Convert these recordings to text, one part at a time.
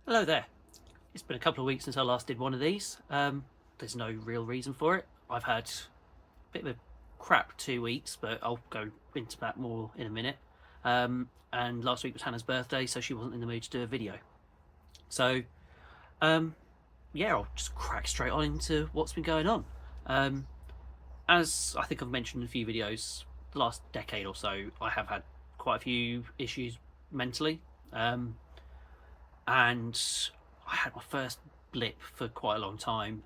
Hello there. It's been a couple of weeks since I last did one of these. There's no real reason for it. I've had a bit of a crap 2 weeks, but I'll go into that more in a minute. And last week was Hannah's birthday, so she wasn't in the mood to do a video. So, um, yeah, I'll just crack straight on into what's been going on. Um, as I think I've mentioned in a few videos, the last decade or so, I have had quite a few issues mentally. And I had my first blip for quite a long time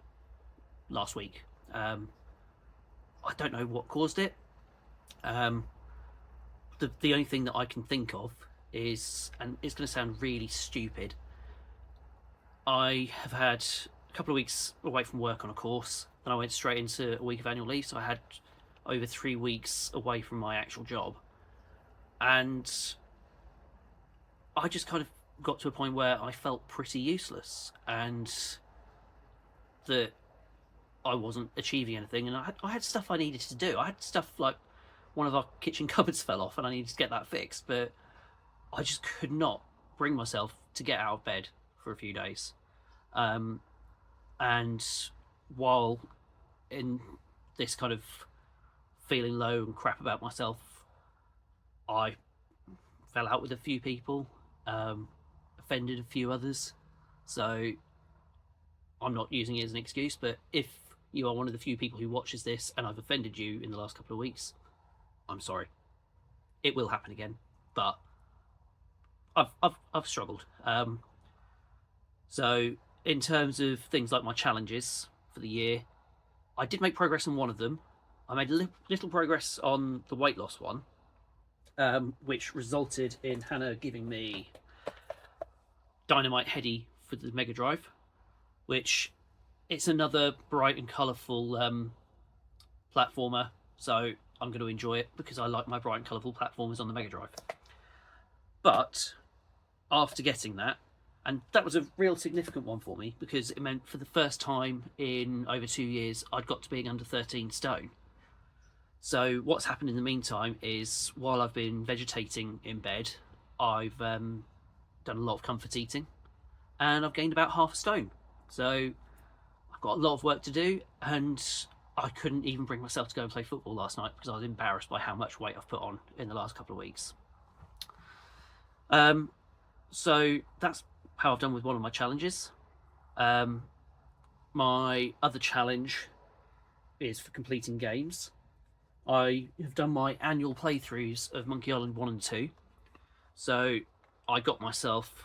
last week. I don't know what caused it. Um, the only thing that I can think of is, and it's going to sound really stupid, I have had a couple of weeks away from work on a course, and I went straight into a week of annual leave, so I had over 3 weeks away from my actual job. And I just kind of got to a point where I felt pretty useless and that I wasn't achieving anything. And I had stuff I needed to do. I had stuff like one of our kitchen cupboards fell off and I needed to get that fixed, but I just could not bring myself to get out of bed for a few days. And while in this kind of feeling low and crap about myself, I fell out with a few people, offended a few others. So I'm not using it as an excuse, but if you are one of the few people who watches this and I've offended you in the last couple of weeks, I'm sorry. It will happen again, but I've struggled. So in terms of things like my challenges for the year, I did make progress on one of them. I made a little progress on the weight loss one, which resulted in Hannah giving me Dynamite Heady for the Mega Drive, which it's another bright and colourful platformer, so I'm going to enjoy it because I like my bright and colourful platformers on the Mega Drive. But after getting that, and that was a real significant one for me because it meant for the first time in over 2 years I'd got to being under 13 stone. So what's happened in the meantime is while I've been vegetating in bed, I've done a lot of comfort eating and I've gained about half a stone. So I've got a lot of work to do, and I couldn't even bring myself to go and play football last night because I was embarrassed by how much weight I've put on in the last couple of weeks. So that's how I've done with one of my challenges. My other challenge is for completing games. I have done my annual playthroughs of Monkey Island 1 and 2. So I got myself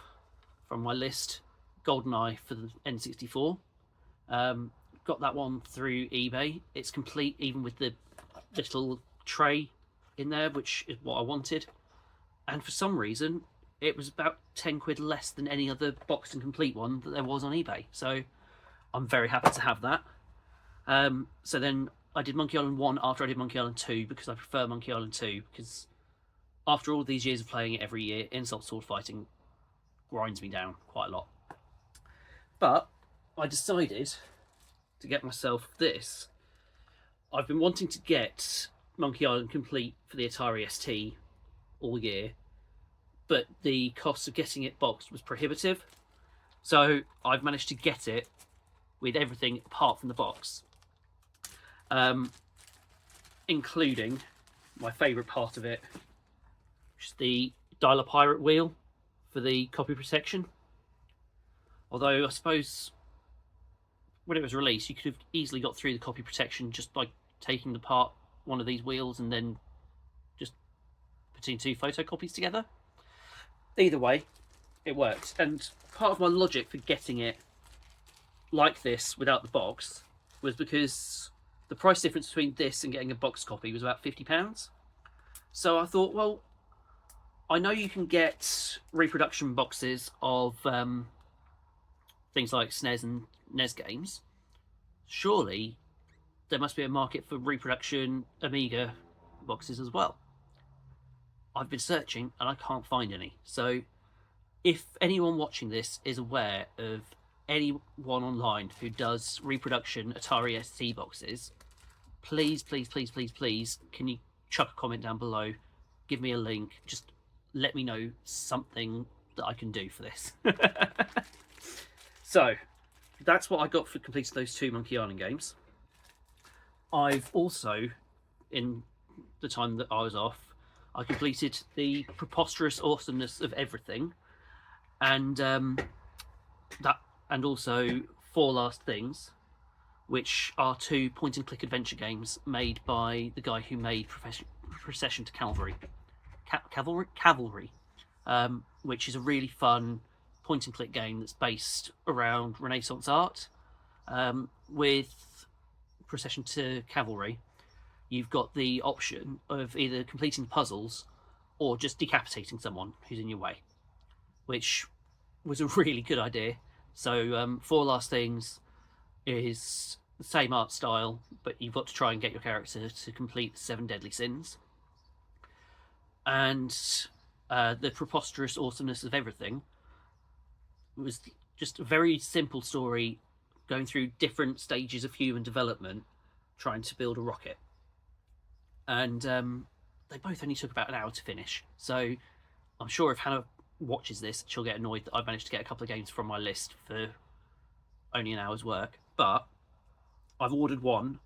from my list GoldenEye for the N64. Got that one through eBay. It's complete even with the little tray in there, which is what I wanted. And for some reason, it was about 10 quid less than any other boxed and complete one that there was on eBay. So I'm very happy to have that. So then I did Monkey Island 1 after I did Monkey Island 2 because I prefer Monkey Island 2 because after all these years of playing it every year, insult sword fighting grinds me down quite a lot. But I decided to get myself this. I've been wanting to get Monkey Island complete for the Atari ST all year, but the cost of getting it boxed was prohibitive. So I've managed to get it with everything apart from the box, including my favourite part of it, which is the Dial-A-Pirate wheel for the copy protection. Although I suppose when it was released, you could have easily got through the copy protection just by taking apart one of these wheels and then just putting two photocopies together. Either way, it worked. And part of my logic for getting it like this without the box was because the price difference between this and getting a box copy was about £50. So I thought, well, I know you can get reproduction boxes of things like SNES and NES games. Surely there must be a market for reproduction Amiga boxes as well. I've been searching and I can't find any. So if anyone watching this is aware of anyone online who does reproduction Atari ST boxes, please, please, please, please, please, can you chuck a comment down below, give me a link, just let me know something that I can do for this. So that's what I got for completing those 2 Monkey Island games. I've also, in the time that I was off, I completed the Preposterous Awesomeness of Everything, and also 4 Last Things, which are 2 point-and-click adventure games made by the guy who made Procession to Cavalry, which is a really fun point-and-click game that's based around Renaissance art. With Procession to Cavalry, you've got the option of either completing puzzles or just decapitating someone who's in your way, which was a really good idea. So 4 Last Things is the same art style, but you've got to try and get your character to complete 7 deadly sins. And the Preposterous Awesomeness of Everything was just a very simple story going through different stages of human development, trying to build a rocket. And they both only took about an hour to finish. So I'm sure if Hannah watches this, she'll get annoyed that I've managed to get a couple of games from my list for only an hour's work. But I've ordered one,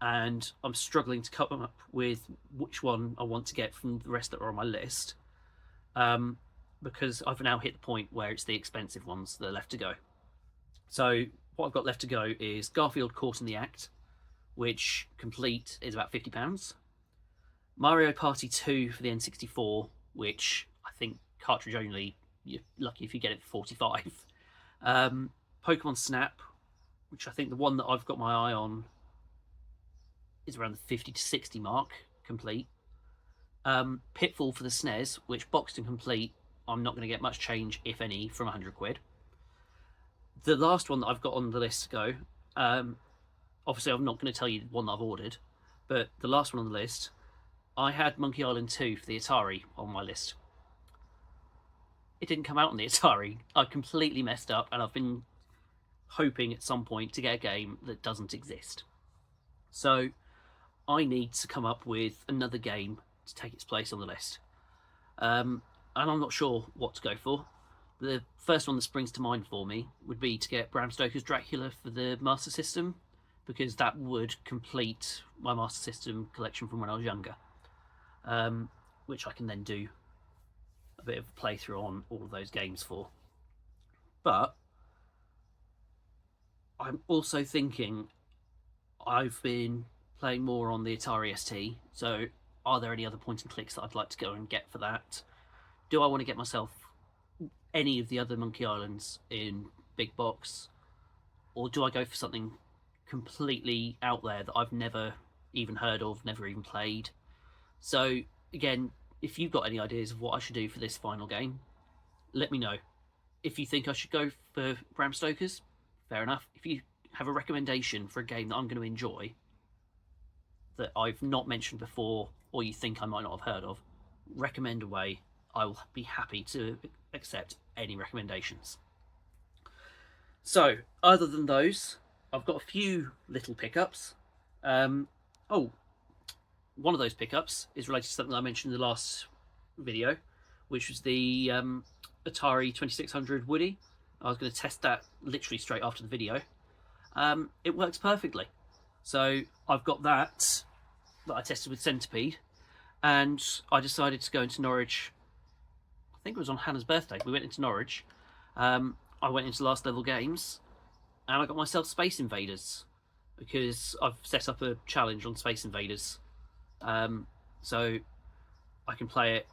and I'm struggling to come up with which one I want to get from the rest that are on my list, because I've now hit the point where it's the expensive ones that are left to go. So what I've got left to go is Garfield Caught in the Act, which complete is about £50. Mario Party 2 for the N64, which I think cartridge only, you're lucky if you get it for 45. Pokemon Snap, which I think the one that I've got my eye on is around the 50 to 60 mark, complete. Pitfall for the SNES, which boxed and complete, I'm not going to get much change, if any, from £100. The last one that I've got on the list to go, obviously I'm not going to tell you the one that I've ordered, but the last one on the list, I had Monkey Island 2 for the Atari on my list. It didn't come out on the Atari. I completely messed up, and I've been hoping at some point to get a game that doesn't exist. So I need to come up with another game to take its place on the list. And I'm not sure what to go for. The first one that springs to mind for me would be to get Bram Stoker's Dracula for the Master System, because that would complete my Master System collection from when I was younger, which I can then do a bit of a playthrough on all of those games for. But I'm also thinking, I've been playing more on the Atari ST, so are there any other point and clicks that I'd like to go and get for that? Do I want to get myself any of the other Monkey Islands in big box, or do I go for something completely out there that I've never even heard of, never even played? So again, if you've got any ideas of what I should do for this final game, let me know. If you think I should go for Bram Stoker's, fair enough. If you have a recommendation for a game that I'm going to enjoy that I've not mentioned before, or you think I might not have heard of, recommend away. I will be happy to accept any recommendations. So, other than those, I've got a few little pickups. One of those pickups is related to something I mentioned in the last video, which was the Atari 2600 Woody. I was going to test that literally straight after the video. It works perfectly. So I've got that I tested with Centipede, and I decided to go into Norwich. I think it was on Hannah's birthday. We went into Norwich. I went into Last Level Games, and I got myself Space Invaders, because I've set up a challenge on Space Invaders. So I can play it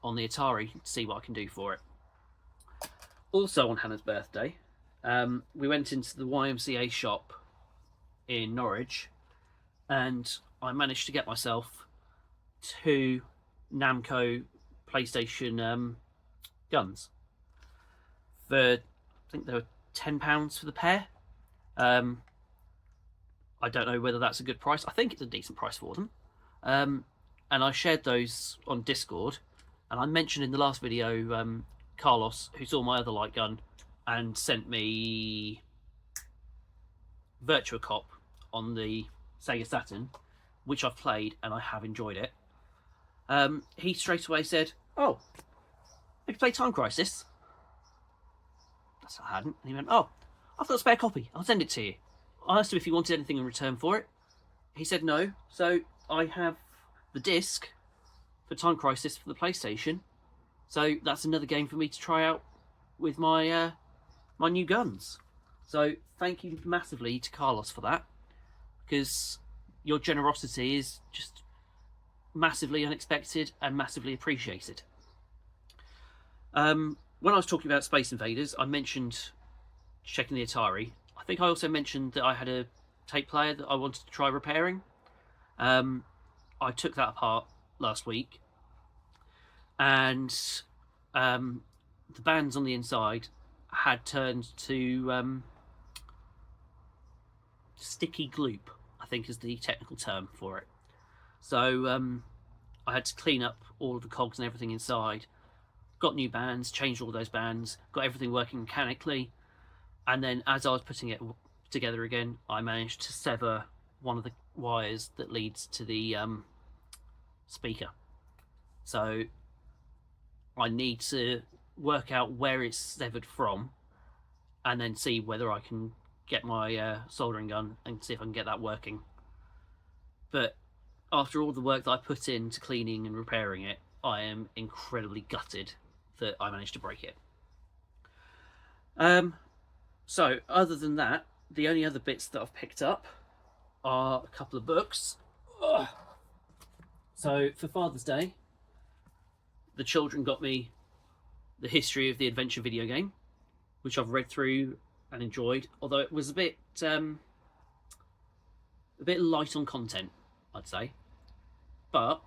on the Atari to see what I can do for it. Also on Hannah's birthday, we went into the YMCA shop in Norwich, and I managed to get myself 2 Namco PlayStation guns for, I think they were £10 for the pair. I don't know whether that's a good price. I think it's a decent price for them. And I shared those on Discord, and I mentioned in the last video Carlos, who saw my other light gun and sent me Virtua Cop on the Sega Saturn, which I've played and I have enjoyed it. He straight away said, "Oh, have you played Time Crisis?" I said, I hadn't. And he went, oh, I've got a spare copy. I'll send it to you. I asked him if he wanted anything in return for it. He said no. So I have the disc for Time Crisis for the PlayStation. So that's another game for me to try out with my my new guns. So thank you massively to Carlos for that, because your generosity is just massively unexpected and massively appreciated. When I was talking about Space Invaders, I mentioned checking the Atari. I think I also mentioned that I had a tape player that I wanted to try repairing. I took that apart last week, and the bands on the inside had turned to sticky gloop, I think is the technical term for it. So I had to clean up all of the cogs and everything inside, got new bands, changed all those bands, got everything working mechanically, and then as I was putting it together again, I managed to sever one of the wires that leads to the speaker. So I need to work out where it's severed from, and then see whether I can get my soldering gun and see if I can get that working. But after all the work that I put into cleaning and repairing it, I am incredibly gutted that I managed to break it. So other than that, the only other bits that I've picked up are a couple of books. Ugh. So for Father's Day, the children got me The History of the Adventure video game, which I've read through and enjoyed, although it was a bit light on content, I'd say. But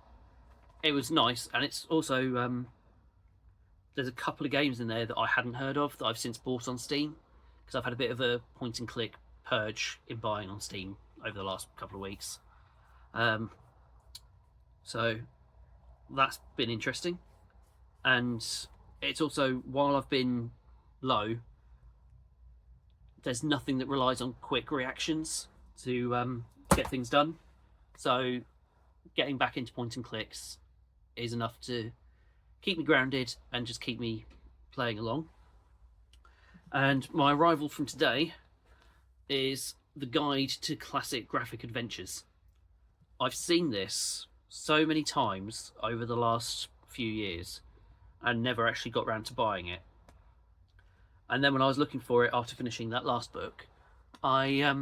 it was nice, and it's also there's a couple of games in there that I hadn't heard of that I've since bought on Steam, because I've had a bit of a point and click purge in buying on Steam over the last couple of weeks. So that's been interesting, and it's also, while I've been low, there's nothing that relies on quick reactions to get things done. So getting back into point and clicks is enough to keep me grounded and just keep me playing along. And my arrival from today is the Guide to Classic Graphic Adventures. I've seen this so many times over the last few years and never actually got round to buying it. And then when I was looking for it after finishing that last book, I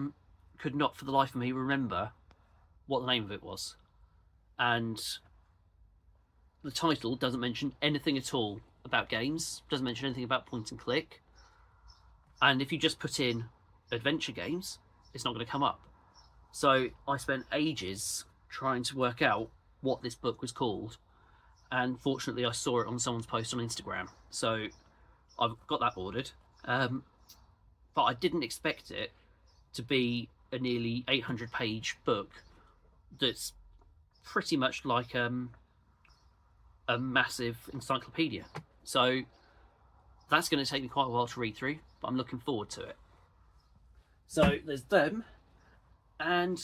could not for the life of me remember what the name of it was. And the title doesn't mention anything at all about games, doesn't mention anything about point and click. And if you just put in adventure games, it's not going to come up. So I spent ages trying to work out what this book was called, and fortunately I saw it on someone's post on Instagram, so I've got that ordered. But I didn't expect it to be a nearly 800-page book that's pretty much like a massive encyclopedia. So that's going to take me quite a while to read through, but I'm looking forward to it. So there's them, and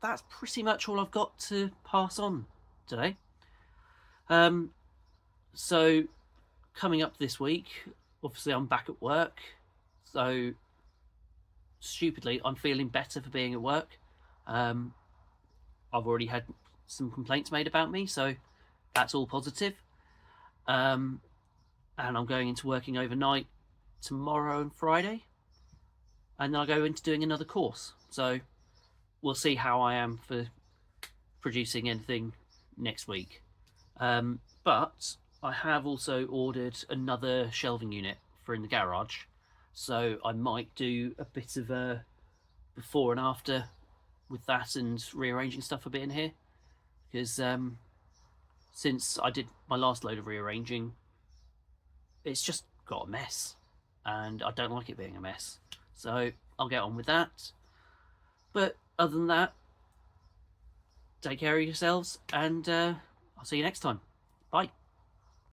that's pretty much all I've got to pass on today. So coming up this week, obviously I'm back at work, so stupidly I'm feeling better for being at work. I've already had some complaints made about me, so that's all positive. And I'm going into working overnight tomorrow and Friday, and then I'll go into doing another course. So we'll see how I am for producing anything next week. But I have also ordered another shelving unit for in the garage, so I might do a bit of a before and after with that and rearranging stuff a bit in here, because since I did my last load of rearranging, it's just got a mess, and I don't like it being a mess. So I'll get on with that. But other than that, take care of yourselves, and I'll see you next time. Bye.